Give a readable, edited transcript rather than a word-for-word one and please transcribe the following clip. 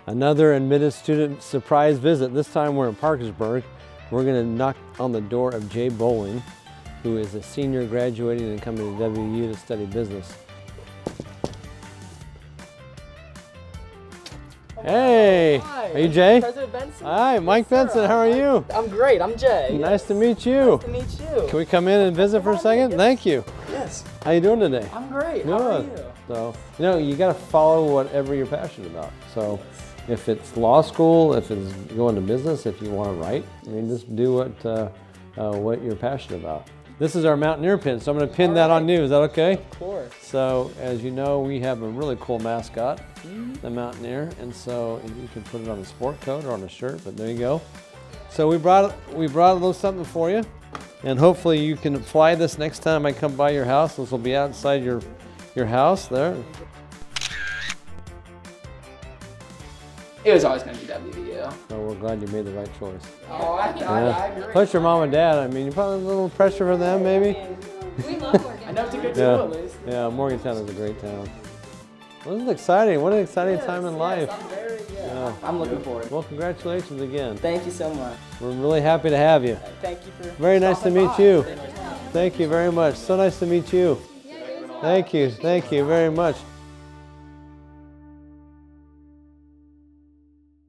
Another admitted student surprise visit. This time we're in Parkersburg. We're going to knock on the door of Jay Bowling, who is a senior graduating and coming to WU to study business. Hey, hi. Are you Jay? President Benson? Hi, Mike Benson, how are you? I'm great, I'm Jay. Nice to meet you. Nice to meet you. Can we come in and visit for a second? Thank you. Yes. How you doing today? I'm great, Good. how are you? So, you got to follow whatever you're passionate about. So, if it's law school, if it's going to business, if you want to write, just do what you're passionate about. This is our Mountaineer pin, so I'm going to pin that on you. Is that okay? Of course. So, as you know, we have a really cool mascot, the Mountaineer, and so you can put it on a sport coat or on a shirt, but there you go. So we brought a little something for you, and hopefully you can fly this next time I come by your house. This will be outside your house there. It was always going to be WVU. So we're glad you made the right choice. Oh, I agree. Plus your mom and dad, you probably a little pressure for them maybe? We love Morgantown. I know it's a good deal at least. Yeah, Morgantown is a great town. Well, this is exciting. What an exciting time in life. I'm looking forward. Well, congratulations again. Thank you so much. We're really happy to have you. Thank you for Very nice to meet stopping you. by. Thank you very much. So nice to meet you. Thank you very much.